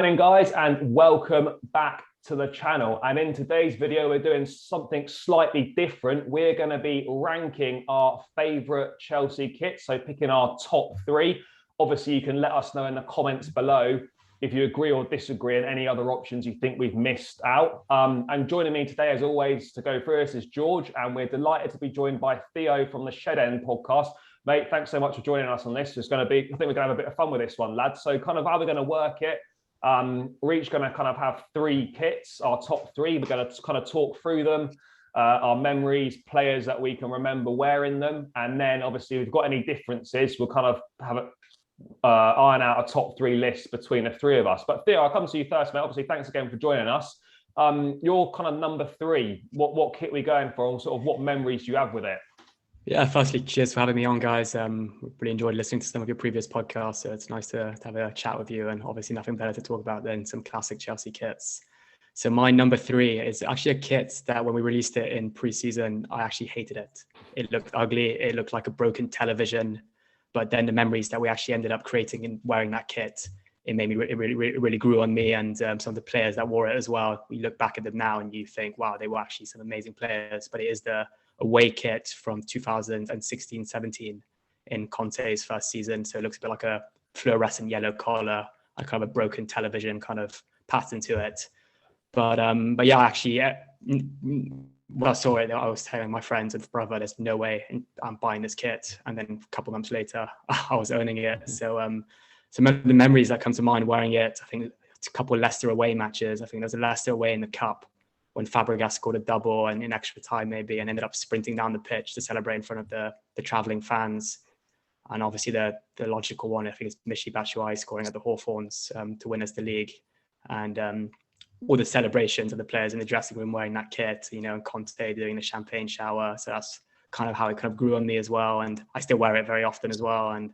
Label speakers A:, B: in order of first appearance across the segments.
A: Morning guys, and welcome back to the channel. And in today's video we're doing something slightly different. We're going to be ranking our favorite Chelsea kits, so picking our top three. Obviously you can let us know in the comments below if you agree or disagree and any other options you think we've missed out. And joining me today as always to go through this is George, and we're delighted to be joined by Theo from the Shed End podcast. Mate, thanks so much for joining us on this. It's going to be, I think we're going to have a bit of fun with this one, lads. So kind of how we're going to work it. We're each going to kind of have three kits, our top three. We're going to kind of talk through them, our memories, players that we can remember wearing them. And then obviously if we've got any differences, we'll kind of have a iron out a top three list between the three of us. But Theo, I'll come to you first, mate. Obviously, thanks again for joining us. You're kind of number three. What kit are we going for, and sort of what memories do you have with it?
B: Yeah, firstly, cheers for having me on, guys. Really enjoyed listening to some of your previous podcasts, so it's nice to have a chat with you, and obviously nothing better to talk about than some classic Chelsea kits. So my number three is actually a kit that when we released it in pre-season, I actually hated it. It looked ugly. It looked like a broken television. But then the memories that we actually ended up creating and wearing that kit, it made me really grew on me, and some of the players that wore it as well. You look back at them now and you think, wow, they were actually some amazing players. But it is the away kit from 2016-17 in Conte's first season. So it looks a bit like a fluorescent yellow collar, a kind of a broken television kind of pattern to it. But yeah, actually, when I saw it, I was telling my friends and brother, there's no way I'm buying this kit. And then a couple of months later, I was owning it. So some of the memories that come to mind wearing it, I think it's a couple of Leicester away matches. I think there's a Leicester away in the Cup when Fabregas scored a double and in extra time maybe, and ended up sprinting down the pitch to celebrate in front of the travelling fans. And obviously the logical one, I think, is Michy Batshuayi scoring at the Hawthorns to win us the league. And all the celebrations of the players in the dressing room wearing that kit, you know, and Conte doing the champagne shower. So that's kind of how it kind of grew on me as well. And I still wear it very often as well. And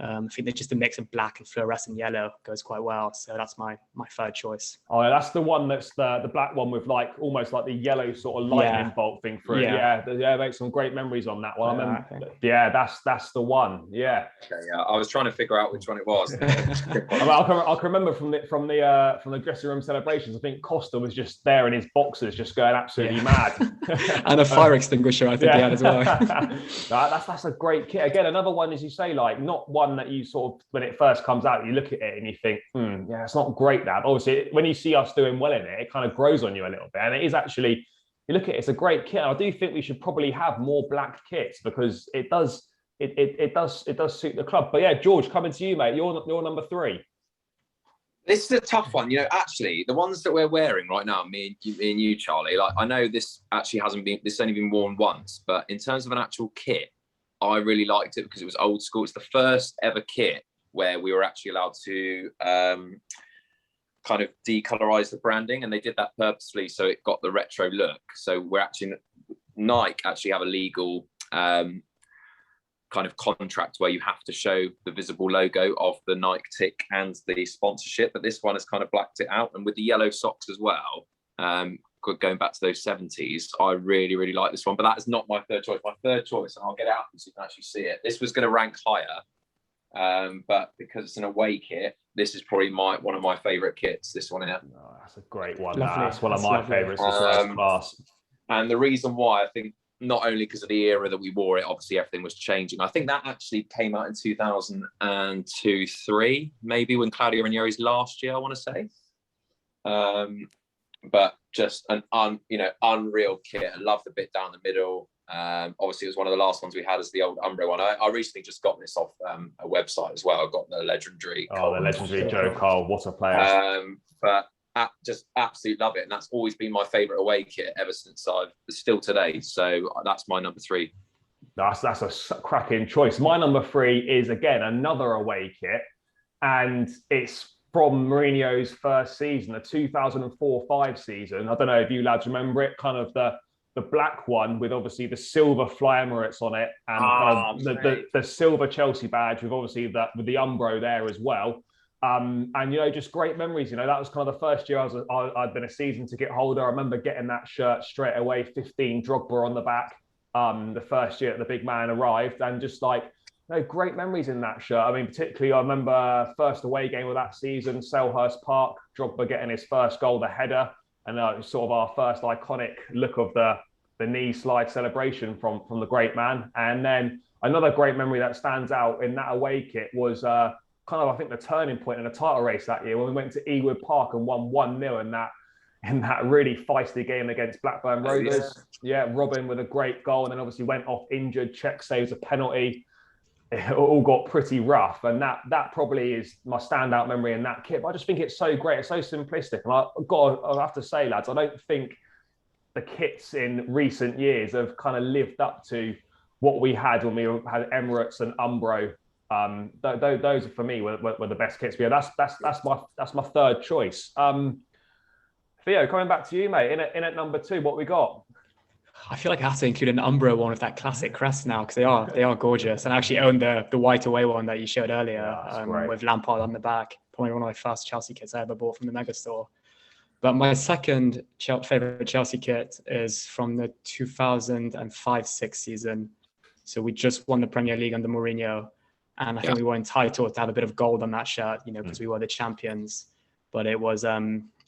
B: I think that just a mix of black and fluorescent yellow goes quite well. So that's my third choice.
A: Oh, that's the one that's the black one with like almost like the yellow sort of lightning bolt thing through it. Yeah, make some great memories on that one. Yeah, that's the one. Yeah.
C: Okay, yeah. I was trying to figure out which one it was.
A: I can remember from the dressing room celebrations. I think Costa was just there in his boxers, just going absolutely mad,
B: and a fire extinguisher. I think he had as well.
A: That's a great kit. Again, another one, as you say, like not one that you sort of, when it first comes out, you look at it and you think, yeah, it's not great. That obviously when you see us doing well in it, it kind of grows on you a little bit. And it is actually, you look at it, it's a great kit. And I do think we should probably have more black kits because it does suit the club. But yeah, George, coming to you, mate. You're number three.
C: This is a tough one. You know, actually, the ones that we're wearing right now, me and you, Charlie, like I know this actually this only been worn once, but in terms of an actual kit, I really liked it because it was old school. It's the first ever kit where we were actually allowed to kind of decolorize the branding, and they did that purposefully so it got the retro look. So we're actually, Nike actually have a legal kind of contract where you have to show the visible logo of the Nike tick and the sponsorship, but this one has kind of blacked it out. And with the yellow socks as well, going back to those 70s, I really like this one, but that is not my third choice. My third choice, and I'll get out so you can actually see it, this was going to rank higher, but because it's an away kit, this is probably one of my favorite kits, this one here.
A: Oh, that's a great one. That's one of my favorites as well, class.
C: And the reason why, I think, not only because of the era that we wore it, obviously everything was changing. I think that actually came out in 2002-3, maybe, when Claudio Ranieri's last year, I want to say. But just an unreal kit. I love the bit down the middle. Obviously, it was one of the last ones we had as the old Umbro one. I recently just got this off a website as well. I got the legendary.
A: Oh, the legendary Joe Cole. What a player!
C: But just absolutely love it, and that's always been my favourite away kit ever since still today. So that's my number three.
A: That's a cracking choice. My number three is again another away kit, and it's from Mourinho's first season, the 2004-5 season. I don't know if you lads remember it, kind of the black one with obviously the silver Fly Emirates on it, and the silver Chelsea badge with obviously with the Umbro there as well. And you know, just great memories. You know, that was kind of the first year I'd been a season ticket holder. I remember getting that shirt straight away, 15 Drogba on the back. The first year that the big man arrived, and just like No, great memories in that shirt. I mean, particularly, I remember first away game of that season, Selhurst Park, Drogba getting his first goal, the header, and it was sort of our first iconic look of the knee slide celebration from the great man. And then another great memory that stands out in that away kit was kind of, I think, the turning point in the title race that year when we went to Ewood Park and won 1-0 in that really feisty game against Blackburn Rovers. Yeah, Robin with a great goal, and then obviously went off injured. Czech saves a penalty. It all got pretty rough, and that probably is my standout memory in that kit. But I just think it's so great, it's so simplistic, and I have to say, lads, I don't think the kits in recent years have kind of lived up to what we had when we had Emirates and Umbro. Those for me were the best kits. But yeah, that's my third choice. Theo, coming back to you, mate. In at number 2, what we got?
B: I feel like I have to include an Umbro one with that classic crest now, because they are gorgeous. And I actually own the white away one that you showed earlier, with Lampard on the back. Probably one of my first Chelsea kits I ever bought from the mega store. But my second favorite Chelsea kit is from the 2005-06 season. So we just won the Premier League under Mourinho, and I think we were entitled to have a bit of gold on that shirt, because we were the champions. But it was I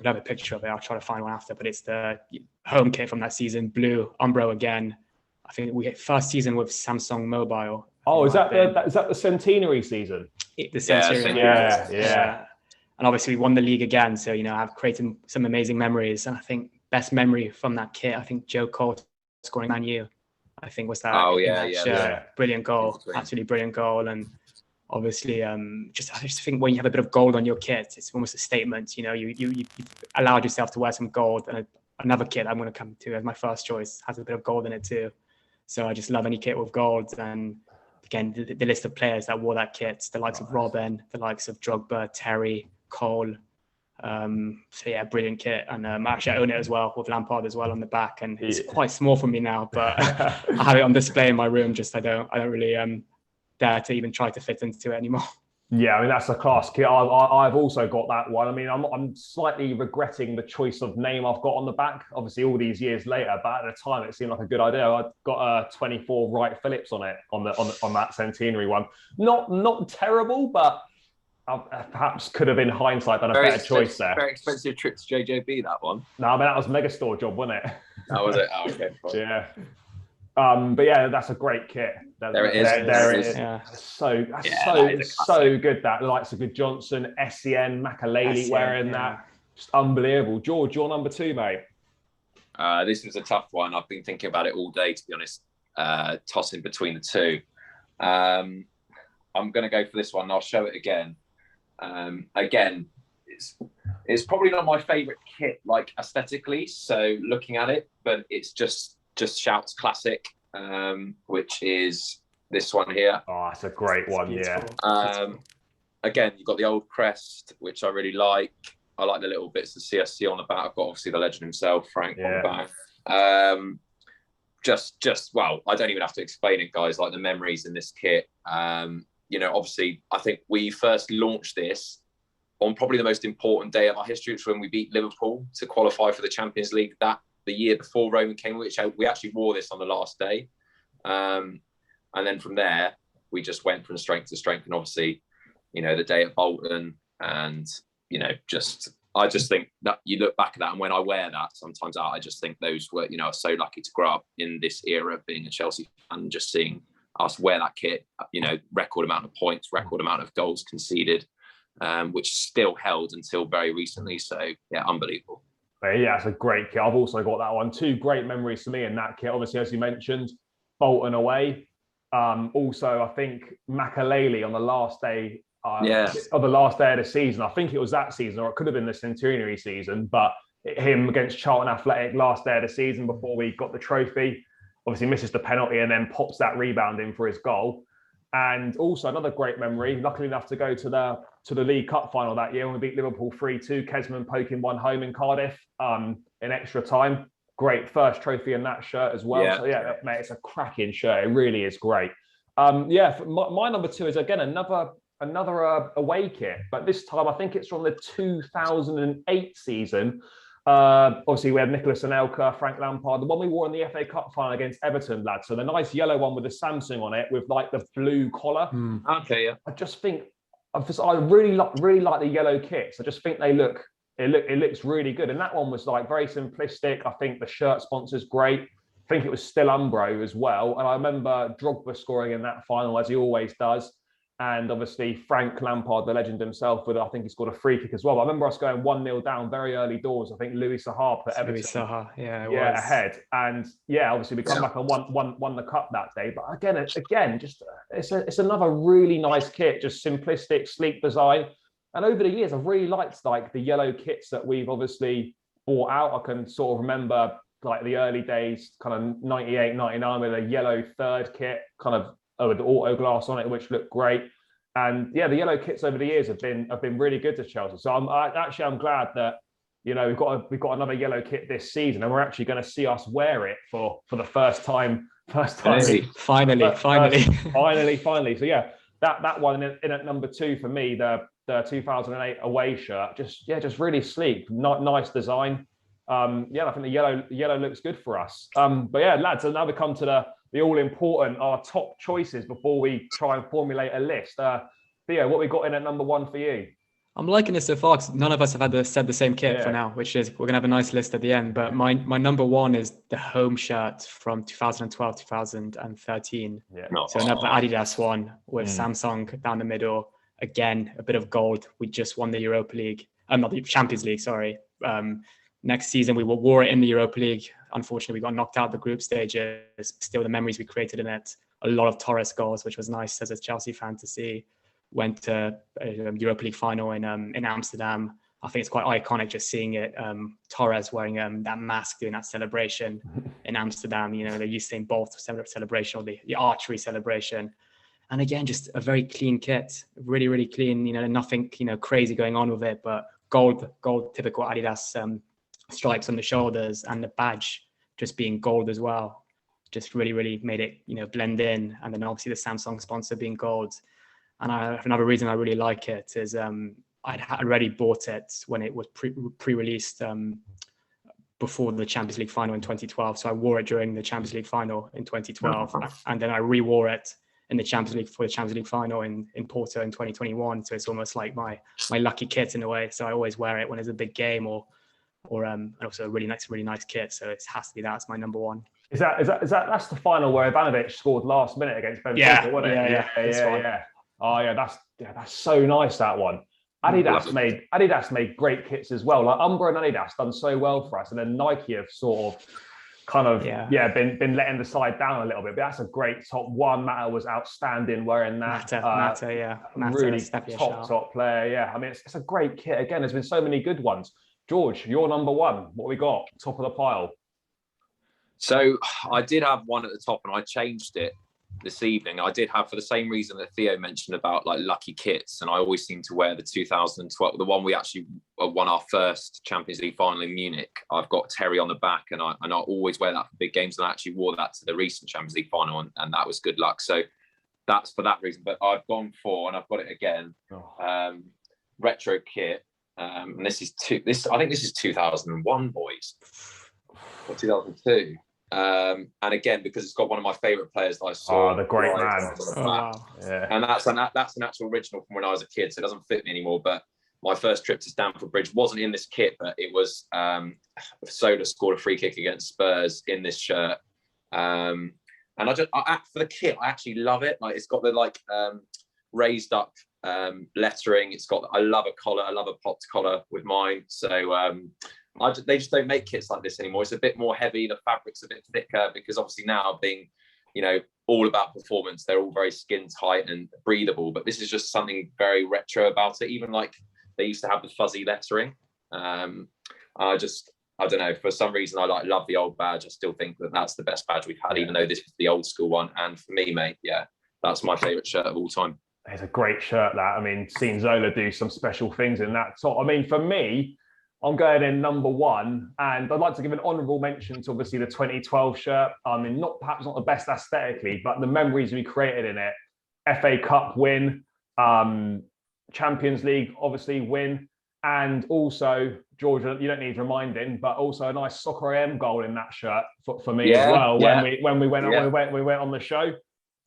B: have a picture of it. I'll try to find one after, but it's the home kit from that season, blue, Umbro again. I think we hit first season with Samsung Mobile.
A: Oh, is that the centenary season?
B: The centenary.
A: Yeah.
B: And obviously we won the league again. So, I've created some amazing memories. And I think best memory from that kit, I think Joe Cole scoring Man U, I think was that. Brilliant goal. Absolutely brilliant goal. And obviously, I just think when you have a bit of gold on your kit, it's almost a statement. You allowed yourself to wear some gold. And another kit I'm going to come to as my first choice has a bit of gold in it too. So I just love any kit with gold. And again, the list of players that wore that kit, the likes of Robin, the likes of Drogba, Terry, Cole. Brilliant kit. And actually I own it as well with Lampard as well on the back. And it's quite small for me now, but I have it on display in my room. Just I don't really dare to even try to fit into it anymore.
A: Yeah, I mean, that's a class kit. I've also got that one. I mean, I'm slightly regretting the choice of name I've got on the back, obviously all these years later, but at the time it seemed like a good idea. I've got a 24 Wright Phillips on it, on that centenary one. Not terrible, but I perhaps could have, in hindsight, done a better choice there.
C: Very expensive trip to JJB, that one.
A: No, I mean, that was Megastore job, wasn't it?
C: That was it? Oh, okay. Fine.
A: Yeah. But yeah, that's a great kit.
C: There it is.
A: There it is. Yeah. So good. That the likes of Good Johnson, SCN, Makaleli wearing that. Just unbelievable. George, your number 2, mate.
C: This was a tough one. I've been thinking about it all day, to be honest, tossing between the two. I'm going to go for this one. I'll show it again. Again, it's probably not my favourite kit, like aesthetically, so looking at it, but it's just Shout's classic, which is this one here.
A: Oh, that's a great one, yeah.
C: Again, you've got the old crest, which I really like. I like the little bits of CSC on the back. I've got obviously the legend himself, Frank, on the back. Well, I don't even have to explain it, guys, like the memories in this kit. Obviously, I think we first launched this on probably the most important day of our history, which was when we beat Liverpool to qualify for the Champions League the year before Roman came, which we actually wore this on the last day. And then from there, we just went from strength to strength. And obviously, the day at Bolton and, I just think that you look back at that, and when I wear that sometimes I just think those were, I was so lucky to grow up in this era of being a Chelsea fan, just seeing us wear that kit, record amount of points, record amount of goals conceded, which still held until very recently. So yeah, unbelievable.
A: Yeah, it's a great kit. I've also got that one. 2 great memories for me in that kit. Obviously, as you mentioned, Bolton away. Also, I think Makaleli on the last day of the season. I think it was that season, or it could have been the centenary season, but him against Charlton Athletic last day of the season before we got the trophy. Obviously misses the penalty and then pops that rebound in for his goal. And also another great memory, luckily enough to go to the League Cup final that year when we beat Liverpool 3-2, Kesman poking one home in Cardiff in extra time. Great first trophy in that shirt as well. So yeah, mate, it's a cracking shirt. It really is great. My number 2 is again another away kit, but this time I think it's from the 2008 season. Obviously, we had Nicholas Anelka, Frank Lampard, the one we wore in the FA Cup final against Everton, lads. So the nice yellow one with the Samsung on it, with like the blue collar.
C: Okay, yeah.
A: I just think I really like the yellow kits. I just think it looks really good. And that one was like very simplistic. I think the shirt sponsor's great. I think it was still Umbro as well. And I remember Drogba scoring in that final, as he always does. And obviously Frank Lampard, the legend himself, I think he scored a free kick as well. But I remember us going 1-0 down very early doors. I think Louis Saha put Everton ahead. And yeah, obviously we come back and won the cup that day. But again, just it's another really nice kit, just simplistic, sleek design. And over the years, I've really liked like the yellow kits that we've obviously bought out. I can sort of remember like the early days, kind of 98, 99 with a yellow third kit, kind of with the auto glass on it, which looked great. And yeah, the yellow kits over the years have been really good to Chelsea. So I'm glad that, you know, we've got another yellow kit this season, and we're actually going to see us wear it for the first time.
B: Finally.
A: So yeah, that one in at number 2 for me, the 2008 away shirt, just really sleek, nice design. I think the yellow looks good for us. But yeah, lads, and now we come to the all important, our top choices before we try and formulate a list. Theo, what we got in at number 1 for you?
B: I'm liking this so far because none of us have said the same kit for now, which is we're gonna have a nice list at the end. But my number 1 is the home shirt from 2012, 2013. So another Adidas one with Samsung down the middle. Again, a bit of gold. We just won the Europa League. Not the Champions League, sorry. Next season, we wore it in the Europa League. Unfortunately, we got knocked out the group stages. Still, the memories we created in it. A lot of Torres goals, which was nice as a Chelsea fan to see. Went to a Europa League final in Amsterdam. I think it's quite iconic just seeing it. Torres wearing that mask, doing that celebration in Amsterdam. You know, the Usain Bolt celebration or the archery celebration. And again, just a very clean kit, really, really clean. You know, nothing crazy going on with it, but gold, typical Adidas stripes on the shoulders, and the badge just being gold as well. Just really, really made it blend in. And then obviously the Samsung sponsor being gold. And another reason I really like it is I'd already bought it when it was pre-released before the Champions League final in 2012. So I wore it during the Champions League final in 2012, and then I re-wore it in the Champions League final in Porto in 2021. So it's almost like my lucky kit in a way. So I always wear it when there's a big game or also a really nice kit. So it has to be that's my number 1.
A: That's the final where Ivanovic scored last minute against Benfica, wasn't it? Yeah. Oh yeah, that's so nice, that one. Adidas made great kits as well. Like Umbro and Adidas done so well for us, and then Nike have sort of been letting the side down a little bit. But that's a great top 1. Mata was outstanding wearing that.
B: Mata,
A: really top player. Yeah, I mean it's a great kit. Again, there's been so many good ones. George, your number 1. What we got? Top of the pile.
C: So I did have one at the top, and I changed it this evening. I did have, for the same reason that Theo mentioned about like lucky kits, and I always seem to wear the 2012, the one we actually won our first Champions League final in Munich. I've got Terry on the back, and I always wear that for big games, and I actually wore that to the recent Champions League final, and that was good luck. So that's for that reason. But I've gone for, and I've got it again, retro kit. And this is I think this is 2001, boys, or 2002. And again, because it's got one of my favourite players that I saw.
A: Oh, the great man.
C: Wow. Yeah. And that's an actual original from when I was a kid, so it doesn't fit me anymore. But my first trip to Stamford Bridge wasn't in this kit, but it was Soda scored a free kick against Spurs in this shirt. And for the kit, I actually love it. Like it's got the raised up lettering. I love a collar. I love a popped collar with mine. So they just don't make kits like this anymore. It's a bit more heavy. The fabric's a bit thicker because obviously now being, all about performance, they're all very skin tight and breathable. But this is just something very retro about it. Even like they used to have the fuzzy lettering. I don't know. For some reason, I love the old badge. I still think that's the best badge we've had, even though this is the old school one. And for me, mate, that's my favourite shirt of all time.
A: It's a great shirt, that. I mean, seen Zola do some special things in that top. I mean, for me, I'm going in number 1, and I'd like to give an honourable mention to obviously the 2012 shirt. I mean, perhaps not the best aesthetically, but the memories we created in it. FA Cup win, Champions League obviously win. And also, Georgia, you don't need reminding, but also a nice Soccer AM goal in that shirt for me as well. When we went on the show.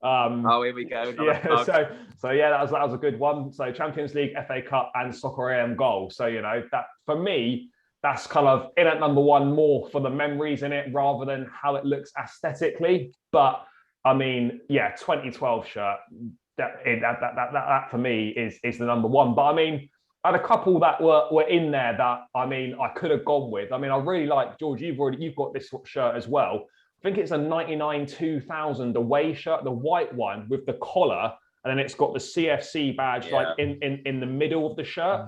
C: Oh, here we go.
A: Yeah, so yeah, that was a good one. So Champions League, FA Cup, and Soccer AM goal. So that for me, that's kind of in at number one more for the memories in it rather than how it looks aesthetically. But I mean, yeah, 2012 shirt. That for me is the number one. But I mean, I had a couple that were in there that I mean I could have gone with. I mean, I really like George. You've got this shirt as well. I think it's a 99 2000 away shirt, the white one with the collar, and then it's got the CFC badge like in the middle of the shirt.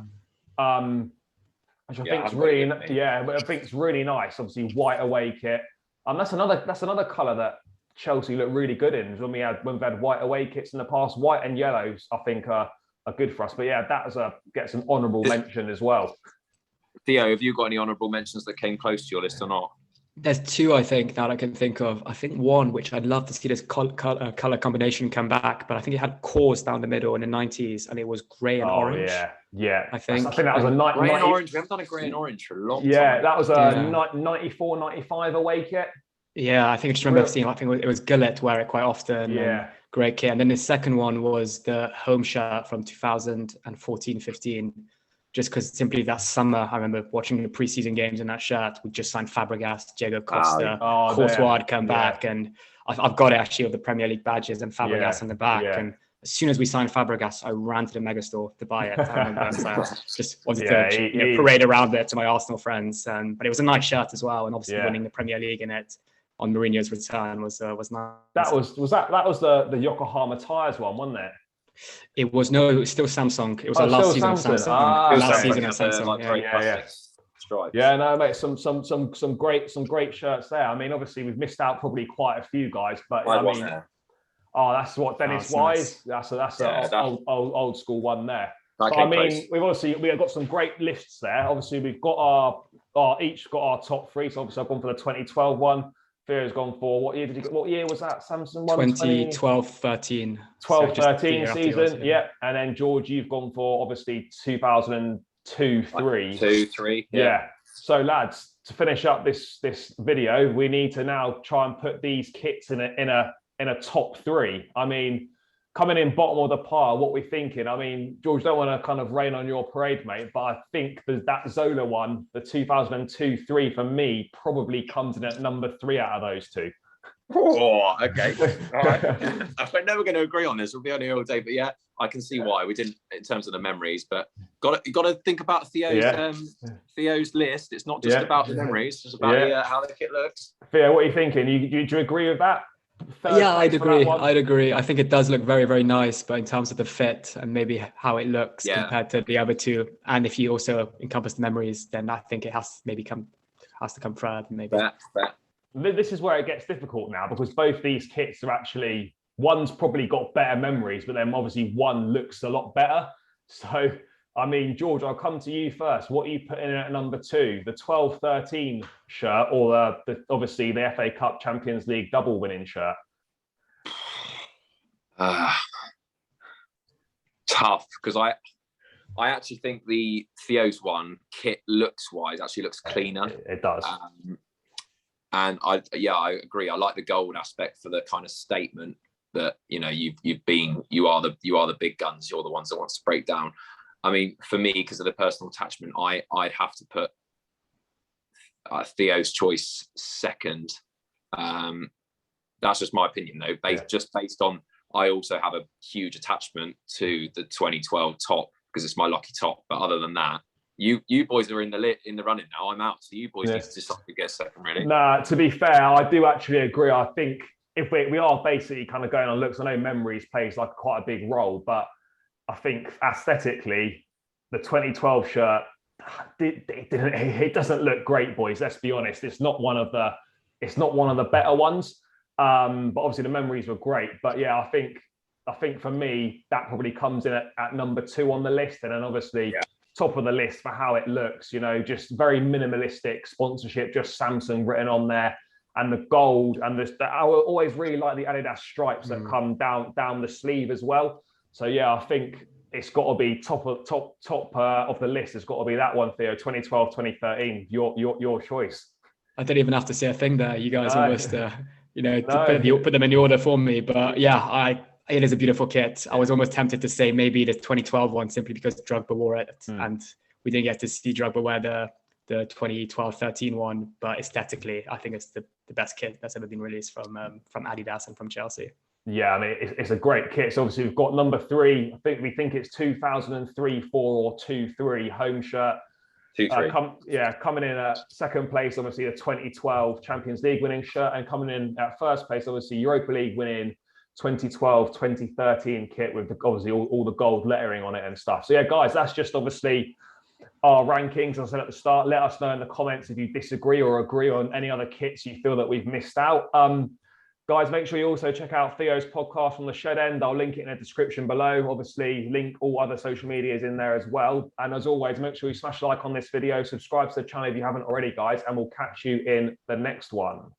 A: Which I think is really I think it's really nice. Obviously, white away kit. That's another colour that Chelsea look really good in. When we've had white away kits in the past, white and yellows, I think are good for us. But yeah, that gets an honourable mention as well.
C: Theo, have you got any honourable mentions that came close to your list or not?
B: There's two, I think, that I can think of. I think one, which I'd love to see this color combination come back, but I think it had cores down the middle in the 90s, and it was grey and orange.
A: Yeah.
B: I think
A: that was a
C: grey and orange. We haven't done a grey and orange for a long time.
A: Yeah, that was a 94, 95 away kit.
B: Yeah, I think I just remember seeing, I think it was Gillett wear it quite often.
A: Yeah.
B: Great kit. And then the second one was the home shirt from 2014-15. Just because simply that summer, I remember watching the preseason games in that shirt. We just signed Fabregas, Diego Costa, Courtois had come back. And I've got it actually of the Premier League badges and Fabregas in the back. Yeah. And as soon as we signed Fabregas, I ran to the megastore to buy it. I remember, so I just wanted to parade around it to my Arsenal friends. But it was a nice shirt as well. And obviously winning the Premier League in it on Mourinho's return was nice.
A: That was the Yokohama Tires one, wasn't it?
B: It was still Samsung. It was our last season of Samsung. Last season of Samsung.
A: Yeah, no, mate. Some great shirts there. I mean, obviously we've missed out probably quite a few guys, but I mean, that's what Dennis Wise. Nice. That's an old school one there. But, I mean, we've got some great lists there. Obviously, we've got each got our top three. So obviously, I've gone for the 2012 one. Theo's gone for what year did you get? What year was that? Samsung one?
B: 2012-13.
A: 12-13 season. Yeah. And then George, you've gone for obviously 2002-3.
C: 2-3.
A: Yeah. So lads, to finish up this video, we need to now try and put these kits in a top three. I mean, coming in bottom of the pile, what we're thinking. I mean, George, don't want to kind of rain on your parade, mate, but I think that Zola one, the 2002-3 for me, probably comes in at number 3 out of those two.
C: Oh, okay. All right. We're never going to agree on this. We'll be on here all day, but yeah, I can see why we didn't in terms of the memories. But you got to think about Theo's list. It's not just about the memories; it's about how the kit looks.
A: Theo, what are you thinking? Do you agree with that?
B: I'd agree. I think it does look very, very nice, but in terms of the fit and maybe how it looks compared to the other two, and if you also encompass the memories, then I think it has to come third. Maybe.
A: This is where it gets difficult now because both these kits are actually, one's probably got better memories, but then obviously one looks a lot better. So, I mean, George, I'll come to you first. What are you putting in at number 2? The 12-13 shirt or obviously the FA Cup Champions League double winning shirt?
C: Tough, because I actually think the Theo's one, kit looks-wise, actually looks cleaner.
A: It does.
C: And I agree. I like the gold aspect for the kind of statement that, you know, you are the big guns. You're the ones that want to break down. I mean, for me, because of the personal attachment, I'd have to put Theo's choice second. That's just my opinion, though. Just based on, I also have a huge attachment to the 2012 top because it's my lucky top. But other than that, you boys are in the running now. I'm out, so you boys need to decide to get second, really.
A: Nah, to be fair, I do actually agree. I think if we are basically kind of going on looks, I know memories plays like quite a big role, but I think aesthetically, the 2012 shirt, it doesn't look great, boys. Let's be honest. It's not one of the better ones. But obviously the memories were great. But yeah, I think for me, that probably comes in at number 2 on the list. And then obviously top of the list for how it looks, you know, just very minimalistic sponsorship, just Samsung written on there. And the gold and I always really like the Adidas stripes that come down the sleeve as well. So yeah, I think it's got to be top of the list. It's got to be that one, Theo. 2012, 2013. Your choice.
B: I don't even have to say a thing there. You guys almost,
A: No.
B: put them in the order for me. But yeah, it is a beautiful kit. I was almost tempted to say maybe the 2012 one simply because Drogba wore it, and we didn't get to see Drogba wear the 2012-13 one. But aesthetically, I think it's the best kit that's ever been released from Adidas and from Chelsea.
A: Yeah, I mean, it's a great kit. So obviously we've got number 3. We think it's 2003, 4 or 2-3 home shirt.
C: 2-3.
A: Coming in at second place, obviously the 2012 Champions League winning shirt, and coming in at first place, obviously Europa League winning 2012, 2013 kit with obviously all the gold lettering on it and stuff. So yeah, guys, that's just obviously our rankings. As I said at the start, let us know in the comments if you disagree or agree on any other kits you feel that we've missed out. Guys, make sure you also check out Theo's podcast on the Shed End. I'll link it in the description below. Obviously, link all other social medias in there as well. And as always, make sure you smash a like on this video, subscribe to the channel if you haven't already, guys, and we'll catch you in the next one.